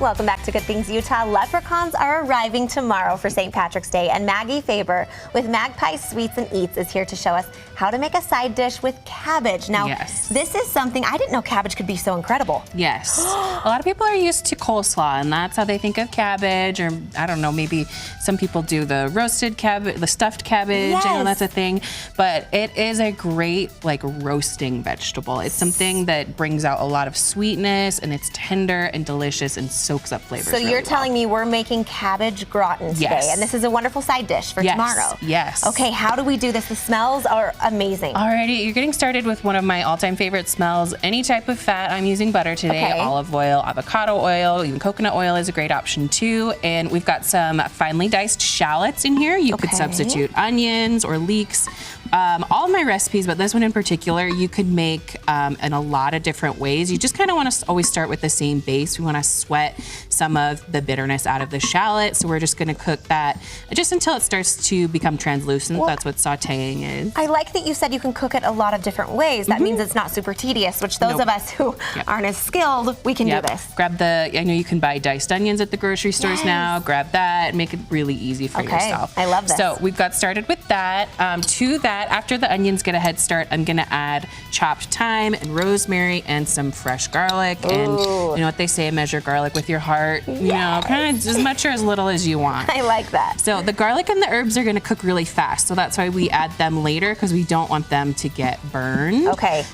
Welcome back to Good Things Utah. Leprechauns are arriving tomorrow for St. Patrick's Day, and Maggie Faber with Magpie Sweets and Eats is here to show us how to make a side dish with cabbage. Now, this is something I didn't know cabbage could be so incredible. Yes. A lot of people are used to coleslaw, and that's how they think of cabbage, or I don't know, maybe some people do the roasted cabbage, the stuffed cabbage. Yes. I know that's a thing, but it is a great like roasting vegetable. It's something that brings out a lot of sweetness, and it's tender and delicious and soaks up flavors. So you're telling me we're making cabbage gratin today, and this is a wonderful side dish for tomorrow. Yes. Okay, how do we do this? The smells are amazing. Alrighty, you're getting started with one of my all-time favorite smells. Any type of fat. I'm using butter today, olive oil, avocado oil, even coconut oil is a great option too. And we've got some finely diced shallots in here. You could substitute onions or leeks. All of my recipes, but this one in particular, you could make in a lot of different ways. You just kind of want to always start with the same base. We want to sweat some of the bitterness out of the shallot. So we're just going to cook that just until it starts to become translucent. Well, that's what sauteing is. I like that you said you can cook it a lot of different ways. That means it's not super tedious, which those of us who aren't as skilled, we can do this. Grab I know you can buy diced onions at the grocery stores now. Grab that and make it really easy for yourself. I love this. So we've got started with that. To that, after the onions get a head start, I'm gonna add chopped thyme and rosemary and some fresh garlic. And you know what they say, measure garlic with your heart. You know, kind of as much or as little as you want. I like that. So the garlic and the herbs are gonna cook really fast. So that's why we add them later, because we don't want them to get burned.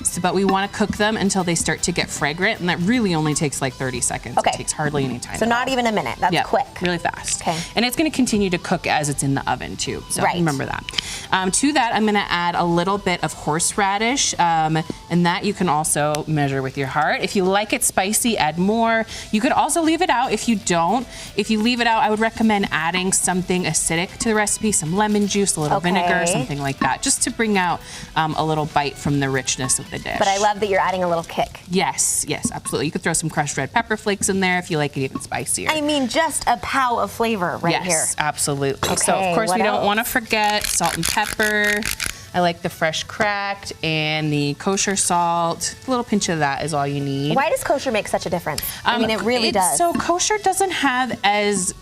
So, but we wanna cook them until they start to get fragrant, and that really only takes like 30 seconds. It takes hardly any time. So not even a minute, that's quick. Really fast. And it's gonna continue to cook as it's in the oven too. So remember that. To that, I'm gonna add a little bit of horseradish, and that you can also measure with your heart. If you like it spicy, add more. You could also leave it out if you don't. If you leave it out, I would recommend adding something acidic to the recipe, some lemon juice, a little vinegar, something like that, just to bring out a little bite from the richness of the dish. But I love that you're adding a little kick. Yes, absolutely. You could throw some crushed red pepper flakes in there if you like it even spicier. I mean, just a pow of flavor here. Yes, absolutely. So of course we don't want to forget salt and pepper. I like the fresh cracked and the kosher salt. A little pinch of that is all you need. Why does kosher make such a difference? I mean, it really does. So kosher doesn't have as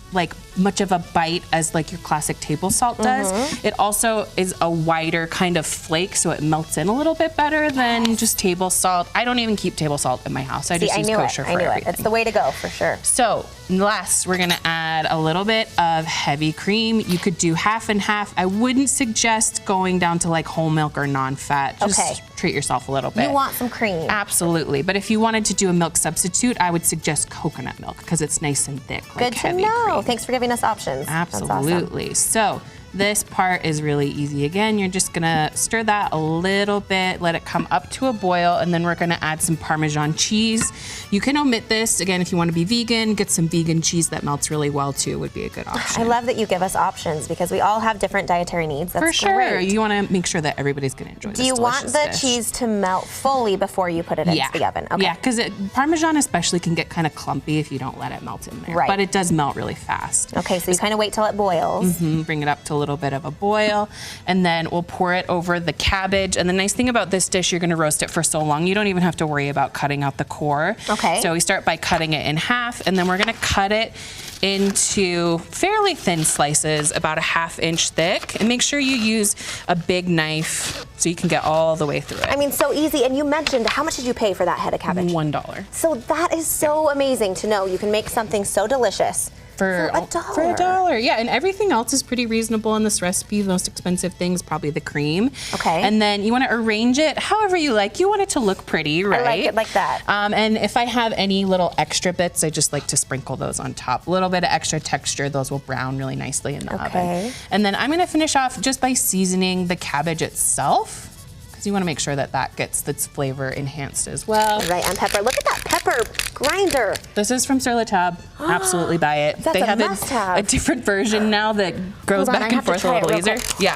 much of a bite as like your classic table salt does. It also is a wider kind of flake, so it melts in a little bit better than just table salt. I don't even keep table salt in my house. I just use kosher for everything. It's the way to go for sure. So last, we're gonna add a little bit of heavy cream. You could do half and half. I wouldn't suggest going down to like whole milk or non-fat. Just treat yourself a little bit. You want some cream. Absolutely. But if you wanted to do a milk substitute, I would suggest coconut milk because it's nice and thick. Good to know. Thanks for giving us options. Absolutely. So this part is really easy. Again, you're just gonna stir that a little bit, let it come up to a boil, and then we're gonna add some Parmesan cheese. You can omit this. Again, if you wanna be vegan, get some vegan cheese that melts really well too, would be a good option. I love that you give us options because we all have different dietary needs. That's for sure. Great. You wanna make sure that everybody's gonna enjoy this. Do you want the cheese to melt fully before you put it into the oven? Yeah, because Parmesan especially can get kind of clumpy if you don't let it melt in there. But it does melt really fast. Okay, so you kind of wait till it boils. Bring it up to a little bit of a boil, and then we'll pour it over the cabbage. And the nice thing about this dish, you're gonna roast it for so long, you don't even have to worry about cutting out the core. So we start by cutting it in half, and then we're gonna cut it into fairly thin slices, about a ½ inch thick, and make sure you use a big knife so you can get all the way through it. I mean, so easy. And you mentioned, how much did you pay for that head of cabbage? $1. So that is so amazing to know you can make something so delicious for $1. For $1, yeah. And everything else is pretty reasonable in this recipe. The most expensive thing is probably the cream. And then you want to arrange it however you like. You want it to look pretty, right? I like it like that. And if I have any little extra bits, I just like to sprinkle those on top. A little bit of extra texture. Those will brown really nicely in the oven. And then I'm going to finish off just by seasoning the cabbage itself, because you want to make sure that that gets its flavor enhanced as well. Right, and pepper. Look at that pepper grinder. This is from Sur La Table. Absolutely buy it. That's they have must-have. a different version now that goes back and forth a little easier. Yeah.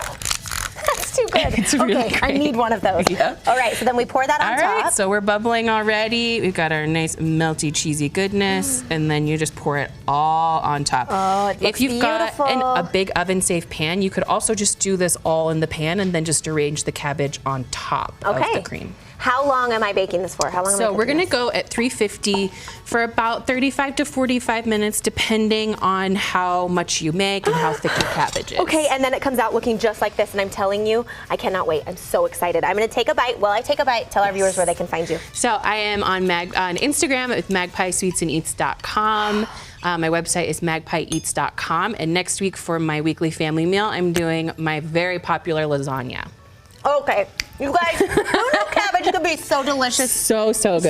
That's too good. It's really great. I need one of those. All right, so then we pour that on top. All right, so we're bubbling already. We've got our nice melty cheesy goodness, and then you just pour it all on top. Oh, it looks If you've beautiful. got a big oven-safe pan, you could also just do this all in the pan and then just arrange the cabbage on top of the cream. How long am I baking this for? How long? So we're gonna go at 350 for about 35 to 45 minutes, depending on how much you make and how thick your cabbage is. Okay, and then it comes out looking just like this, and I'm telling you, I cannot wait. I'm so excited. I'm gonna take a bite. While I take a bite, tell our viewers where they can find you. So I am on Instagram with magpiesweetsandeats.com. My website is magpieeats.com, and next week for my weekly family meal, I'm doing my very popular lasagna. Okay, you guys, who knew cabbage could be so delicious? So good.